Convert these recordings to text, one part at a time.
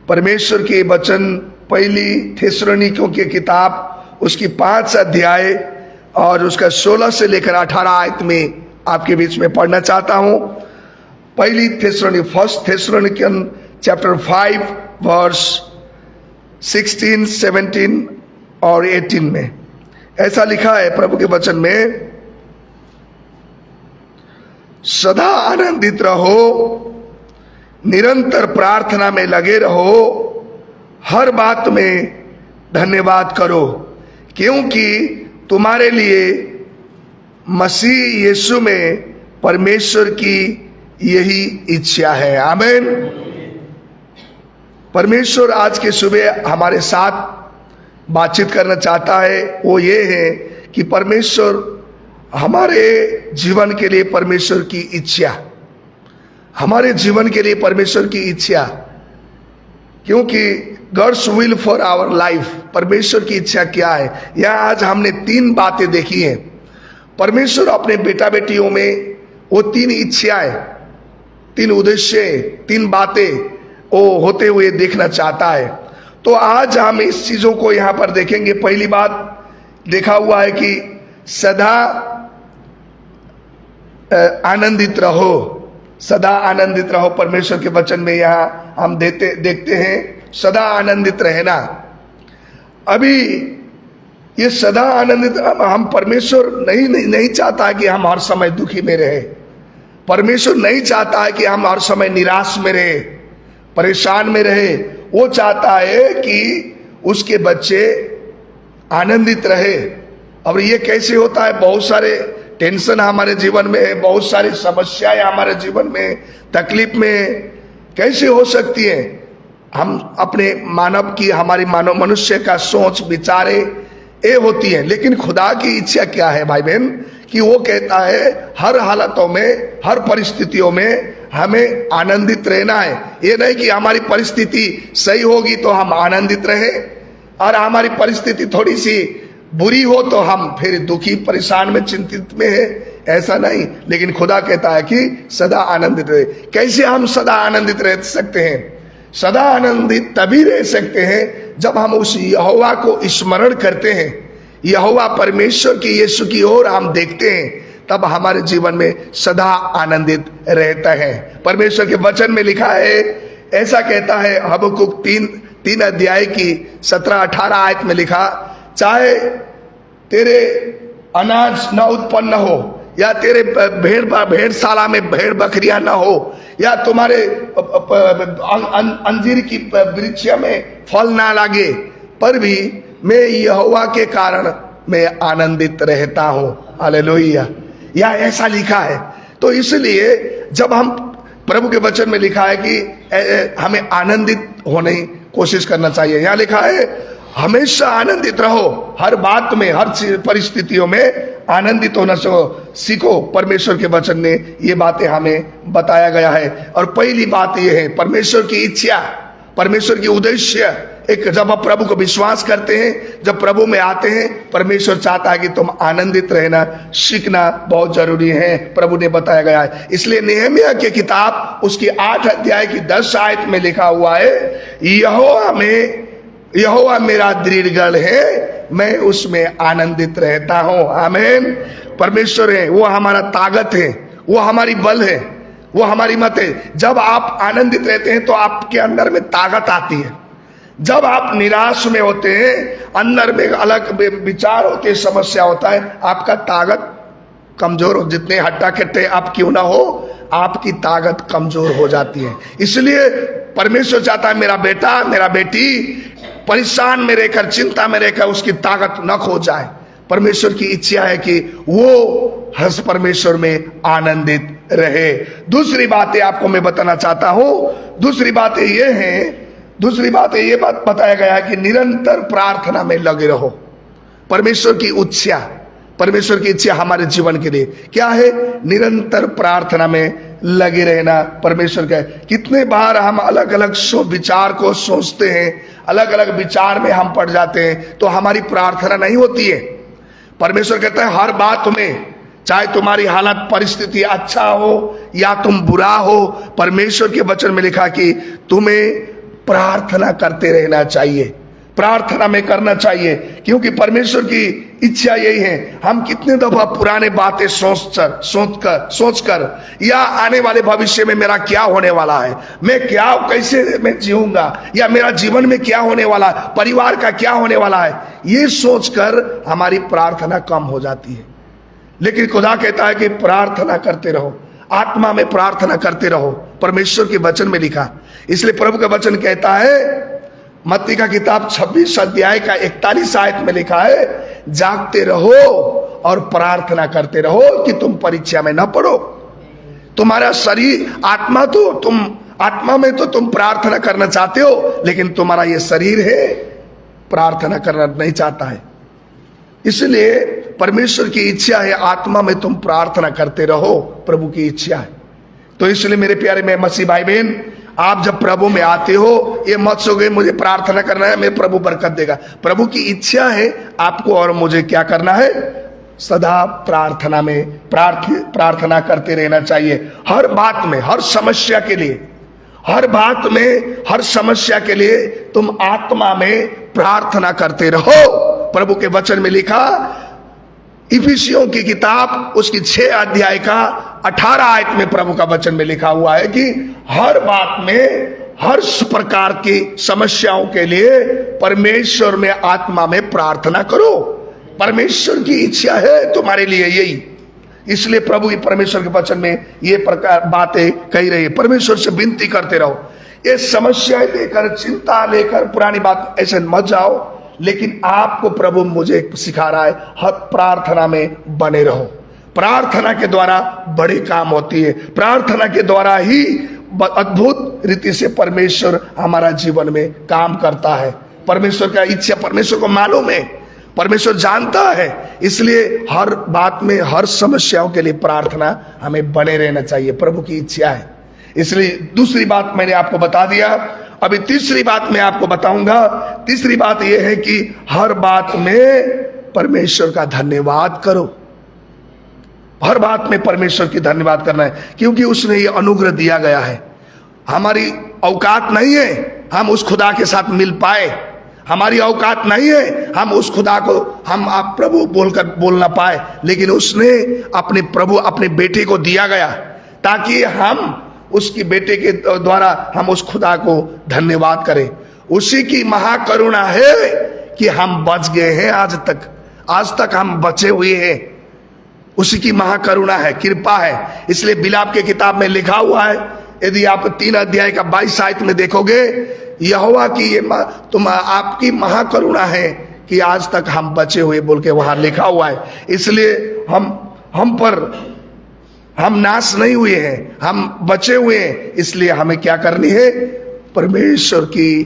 परमेश्वर के वचन पहली थिस्सलुनीकियों की किताब उसकी 5 अध्याय और उसका 16 से लेकर 18 आयत में आपके बीच में पढ़ना चाहता हूं। पहली फर्स्ट थिस्सलुनीकियन चैप्टर 5 वर्स 16, 17 और 18 में ऐसा लिखा है प्रभु के वचन में, सदा आनंदित रहो, निरंतर प्रार्थना में लगे रहो, हर बात में धन्यवाद करो, क्योंकि तुम्हारे लिए मसीह यीशु में परमेश्वर की यही इच्छा है। आमीन। परमेश्वर आज के सुबह हमारे साथ बातचीत करना चाहता है, वो ये है कि परमेश्वर हमारे जीवन के लिए परमेश्वर की इच्छा, हमारे जीवन के लिए परमेश्वर की इच्छा, क्योंकि God's will for our life, परमेश्वर की इच्छा क्या है। यहाँ आज हमने 3 बातें देखी हैं। परमेश्वर अपने बेटा बेटियों में वो 3 इच्छाएं, 3 उद्देश्य, 3 बातें वो होते हुए देखना चाहता है। तो आज हम इस चीजों को यहाँ पर देखेंगे। पहली बात देखा हुआ है कि सदा आनंदित रहो, सदा आनंदित रहो। परमेश्वर के वचन में यहाँ हम देखते हैं सदा आनंदित रहना। अभी ये सदा आनंदित, हम परमेश्वर नहीं चाहता है कि हम हर समय दुखी में रहे। परमेश्वर नहीं चाहता है कि हम हर समय निराश में रहे, परेशान में रहे। वो चाहता है कि उसके बच्चे आनंदित रहे। और ये कैसे होता है? बहुत सारे टेंशन हमारे जीवन में है, बहुत सारी समस्याएं हमारे जीवन में, तकलीफ में कैसे हो सकती है? हम अपने मानव की, हमारी मानव मनुष्य का सोच विचारे ये होती है। लेकिन खुदा की इच्छा क्या है भाई बहन? कि वो कहता है हर हालतों में, हर परिस्थितियों में हमें आनंदित रहना है। ये नहीं कि हमारी परिस्थिति सही होगी तो हम आनंदित रहे और हमारी परिस्थिति थोड़ी सी बुरी हो तो हम फिर दुखी, परेशान में, चिंतित में है, ऐसा नहीं। लेकिन खुदा कहता है कि सदा आनंदित रहे। कैसे हम सदा आनंदित रह सकते हैं? सदा आनंदित तभी रह सकते हैं जब हम उस यहोवा को स्मरण करते हैं, यहोवा परमेश्वर की, यीशु की ओर हम देखते हैं, तब हमारे जीवन में सदा आनंदित रहता है। परमेश्वर के वचन में लिखा है, ऐसा कहता है हबक्कुक 3 अध्याय की 17-18 आयत में लिखा, चाहे तेरे अनाज न उत्पन्न हो, या तेरे भेड़शाला में भेड़ बकरियां न हो, या तुम्हारे अंजीर की वृक्ष में फल ना लागे, पर भी मैं यहोवा के कारण मैं आनंदित रहता हूं। हालेलुया। या ऐसा लिखा है। तो इसलिए जब हम, प्रभु के वचन में लिखा है कि हमें आनंदित होने की कोशिश करना चाहिए। यहाँ लिखा है हमेशा आनंदित रहो, हर बात में, हर परिस्थितियों में आनंदित होना सीखो। परमेश्वर के वचन में ये बातें हमें बताया गया है। और पहली बात ये है परमेश्वर की इच्छा, परमेश्वर की उद्देश्य। एक जब आप प्रभु को विश्वास करते हैं, जब प्रभु में आते हैं, परमेश्वर चाहता है कि तुम आनंदित रहना सीखना बहुत जरूरी है, प्रभु ने बताया गया है। इसलिए नेहमिया की किताब उसकी 8 अध्याय की 10 आयत में लिखा हुआ है, यहोवा मेरा दृढ़ गढ़ है, मैं उसमें आनंदित रहता हूं। आमीन। परमेश्वर है, वो हमारा ताकत है, वो हमारी बल है, वो हमारी मत है। जब आप आनंदित रहते हैं तो आपके अंदर में ताकत आती है। जब आप निराश में होते हैं, अंदर में अलग विचार होते, समस्या होता है, आपका ताकत कमजोर हो, जितने हट्टा कट्टे आप क्यों ना हो, आपकी ताकत कमजोर हो जाती है। इसलिए परमेश्वर चाहता है मेरा बेटा, मेरा बेटी परेशान में रहकर, चिंता में रहकर उसकी ताकत न खो जाए। परमेश्वर की इच्छा है कि वो हंस परमेश्वर में आनंदित रहे। दूसरी बात आपको मैं बताना चाहता हूं, दूसरी बात ये बात बताया गया है कि निरंतर प्रार्थना में लगे रहो। परमेश्वर की इच्छा, परमेश्वर की इच्छा हमारे जीवन के लिए क्या है? निरंतर प्रार्थना में लगे रहना। परमेश्वर का कितने बार हम अलग अलग विचार को सोचते हैं, अलग अलग विचार में हम पड़ जाते हैं, तो हमारी प्रार्थना नहीं होती है। परमेश्वर कहता है हर बात में, चाहे तुम्हारी हालत परिस्थिति अच्छा हो या तुम बुरा हो, परमेश्वर के वचन में लिखा कि तुम्हें प्रार्थना करते रहना चाहिए, प्रार्थना में करना चाहिए, क्योंकि परमेश्वर की इच्छा यही है। हम कितने दफा पुराने बातें सोचकर या आने वाले भविष्य में मेरा क्या होने वाला है, मैं क्या कैसे मैं जीऊंगा, या मेरा जीवन में क्या होने वाला है, परिवार का क्या होने वाला है, ये सोचकर हमारी प्रार्थना कम हो जाती है। लेकिन खुदा कहता है कि प्रार्थना करते रहो, आत्मा में प्रार्थना करते रहो, परमेश्वर के वचन में लिखा। इसलिए प्रभु का वचन कहता है, मत्ती का किताब 26 अध्याय का 41 आयत में लिखा है, जागते रहो और प्रार्थना करते रहो कि तुम परीक्षा में न पड़ो। तुम्हारा शरीर आत्मा में तो तुम प्रार्थना करना चाहते हो, लेकिन तुम्हारा ये शरीर है प्रार्थना करना नहीं चाहता है। इसलिए परमेश्वर की इच्छा है आत्मा में तुम प्रार्थना करते रहो, प्रभु की इच्छा है। तो इसलिए मेरे प्यारे में मसीह भाई बहन, आप जब प्रभु में आते हो, ये मत सोचे मुझे प्रार्थना करना है, मैं प्रभु बरकत देगा। प्रभु की इच्छा है आपको और मुझे क्या करना है, सदा प्रार्थना में प्रार्थना करते रहना चाहिए। हर बात में, हर समस्या के लिए, हर बात में, हर समस्या के लिए तुम आत्मा में प्रार्थना करते रहो। प्रभु के वचन में लिखा, इफिसियों की किताब उसकी 6 अध्याय का 18 आयत में प्रभु का वचन में लिखा हुआ है कि हर बात में, हर प्रकार की समस्याओं के लिए परमेश्वर में आत्मा में प्रार्थना करो। परमेश्वर की इच्छा है तुम्हारे लिए यही। इसलिए प्रभु की परमेश्वर के वचन में ये प्रकार बातें कही रही है। परमेश्वर से विनती करते रहो, ये समस्याएं लेकर, चिंता लेकर पुरानी बात ऐसे मत जाओ, लेकिन आपको प्रभु मुझे सिखा रहा है, हर प्रार्थना में बने रहो। प्रार्थना के द्वारा बड़े काम होती है, प्रार्थना के द्वारा ही अद्भुत रीति से परमेश्वर हमारा जीवन में काम करता है। परमेश्वर का इच्छा परमेश्वर को मालूम है, परमेश्वर जानता है। इसलिए हर बात में, हर समस्याओं के लिए प्रार्थना हमें बने रहना चाहिए, प्रभु की इच्छा है। इसलिए दूसरी बात मैंने आपको बता दिया, अभी तीसरी बात मैं आपको बताऊंगा। तीसरी बात यह है कि हर बात में परमेश्वर का धन्यवाद करो। हर बात में परमेश्वर की धन्यवाद करना है, क्योंकि उसने ये अनुग्रह दिया गया है। हमारी औकात नहीं है हम उस खुदा के साथ मिल पाए, हमारी औकात नहीं है हम उस खुदा को आप प्रभु बोलकर बोल ना पाए, लेकिन उसने अपने प्रभु, अपने बेटे को दिया गया ताकि हम उसकी बेटे के द्वारा हम उस खुदा को धन्यवाद करें। उसी की महाकरुणा है कि हम बच गए हैं, आज तक हम बचे हुए हैं। उसी की महाकरुणा है, कृपा है। इसलिए बिलाप के किताब में लिखा हुआ है, यदि आप 3 अध्याय का 22 आयत में देखोगे, यहोवा की ये आपकी महाकरुणा है कि आज तक हम बचे हुए बोल के वहां लिखा हुआ है। इसलिए हम नाश नहीं हुए हैं, हम बचे हुए हैं। इसलिए हमें क्या करनी है, परमेश्वर की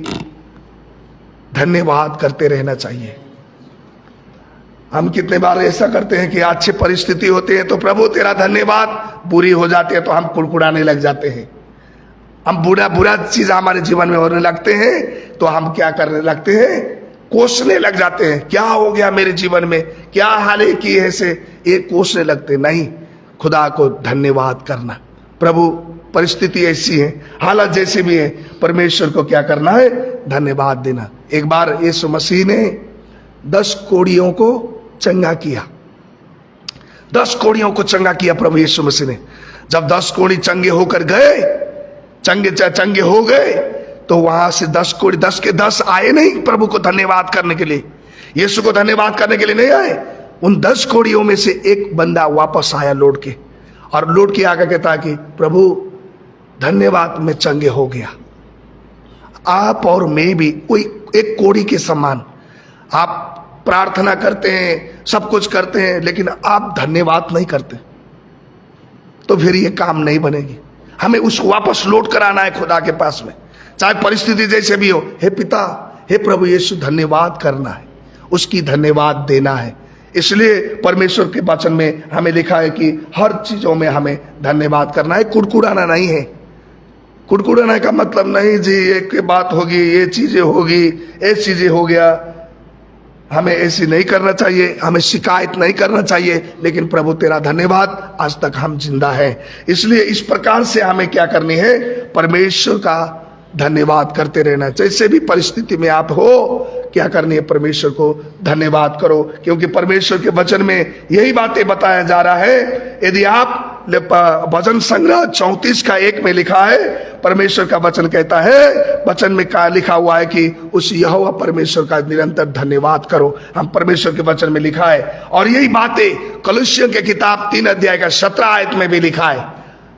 धन्यवाद करते रहना चाहिए। हम कितने बार ऐसा करते हैं कि अच्छी परिस्थिति होती है तो प्रभु तेरा धन्यवाद, बुरी हो जाती है तो हम कुड़कुड़ाने लग जाते हैं। हम बुरा चीज हमारे जीवन में होने लगते हैं तो हम क्या करने लगते हैं, कोसने लग जाते हैं, क्या हो गया मेरे जीवन में, क्या हाल की है से ये कोसने लगते। नहीं, खुदा को धन्यवाद करना। प्रभु परिस्थिति ऐसी है, हालत जैसी भी है, परमेश्वर को क्या करना है, धन्यवाद देना। एक बार यीशु मसीह ने 10 कोढ़ियों को चंगा किया, 10 कोढ़ियों को चंगा किया प्रभु यीशु मसीह ने। जब 10 कोढ़ी चंगे होकर गए, चंगे हो गए, तो वहां से 10 कोढ़ी 10 के 10 आए नहीं प्रभु को धन्यवाद करने के लिए, यीशु को धन्यवाद करने के लिए नहीं आए। उन 10 कोढ़ियों में से एक बंदा वापस आया लौट के, और लौट के आकर कहता कि प्रभु धन्यवाद, मैं चंगे हो गया। आप और मैं भी कोई एक कोढ़ी के समान, आप प्रार्थना करते हैं, सब कुछ करते हैं, लेकिन आप धन्यवाद नहीं करते, तो फिर ये काम नहीं बनेगी। हमें उसको वापस लौट कर आना है खुदा के पास में, चाहे परिस्थिति जैसे भी हो। हे पिता, हे प्रभु यीशु, धन्यवाद करना है, उसकी धन्यवाद देना है। इसलिए परमेश्वर के वचन में हमें लिखा है कि हर चीजों में हमें धन्यवाद करना है, कुड़कुड़ाना नहीं है। कुड़कुड़ाने का मतलब नहीं जी एक बात होगी, ये चीजें होगी, ऐसी चीजें हो गया, हमें ऐसी नहीं करना चाहिए, हमें शिकायत नहीं करना चाहिए। लेकिन प्रभु तेरा धन्यवाद, आज तक हम जिंदा हैं। इसलिए इस प्रकार से हमें क्या करनी है, परमेश्वर का धन्यवाद करते रहना। जैसे भी परिस्थिति में आप हो, क्या करनी है, परमेश्वर को धन्यवाद करो, क्योंकि परमेश्वर के वचन में यही बातें बताया जा रहा है। यदि आप भजन संग्रह 34 का 1 में लिखा है, परमेश्वर का वचन कहता है, वचन में क्या लिखा हुआ है कि उस यहोवा परमेश्वर का निरंतर धन्यवाद करो। हम परमेश्वर के वचन में लिखा है, और यही बातें कलुस्सियों के किताब 3 अध्याय का 17 आयत में भी लिखा है।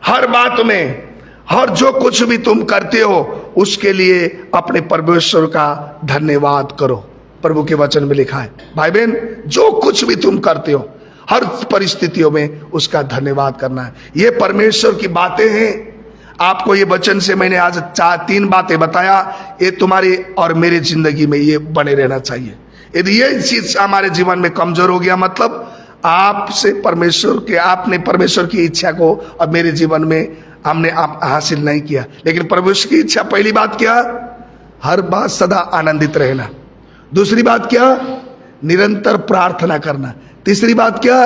हर बात में, हर जो कुछ भी तुम करते हो उसके लिए अपने परमेश्वर का धन्यवाद करो। प्रभु के वचन में लिखा है भाई बहन, जो कुछ भी तुम करते हो हर परिस्थितियों में उसका धन्यवाद करना है। ये परमेश्वर की बातें हैं। आपको ये वचन से मैंने आज 3 बातें बताया, ये तुम्हारी और मेरे जिंदगी में ये बने रहना चाहिए। यदि ये चीज हमारे जीवन में कमजोर हो गया, मतलब आपसे आपने परमेश्वर की इच्छा को और मेरे जीवन में हमने आप हासिल नहीं किया। लेकिन परमेश्वर की इच्छा, पहली बात क्या, हर बात सदा आनंदित रहना। दूसरी बात क्या, निरंतर प्रार्थना करना। तीसरी बात क्या,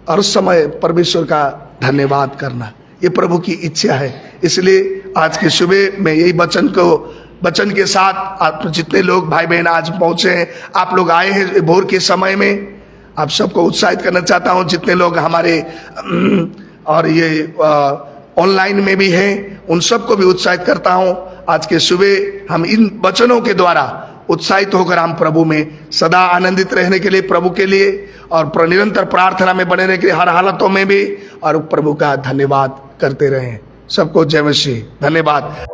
हर समय परमेश्वर का धन्यवाद करना। ये प्रभु की इच्छा है। इसलिए आज की सुबह में यही वचन के साथ आप जितने लोग भाई बहन आज पहुंचे हैं, आप लोग आए हैं भोर के समय में, आप सबको उत्साहित करना चाहता हूं। जितने लोग हमारे और ये ऑनलाइन में भी हैं, उन सबको भी उत्साहित करता हूं। आज के सुबह हम इन वचनों के द्वारा उत्साहित होकर हम प्रभु में सदा आनंदित रहने के लिए, प्रभु के लिए और निरंतर प्रार्थना में बने रहने के लिए हर हालतों में भी, और प्रभु का धन्यवाद करते रहें। सबको जय मसीह। धन्यवाद।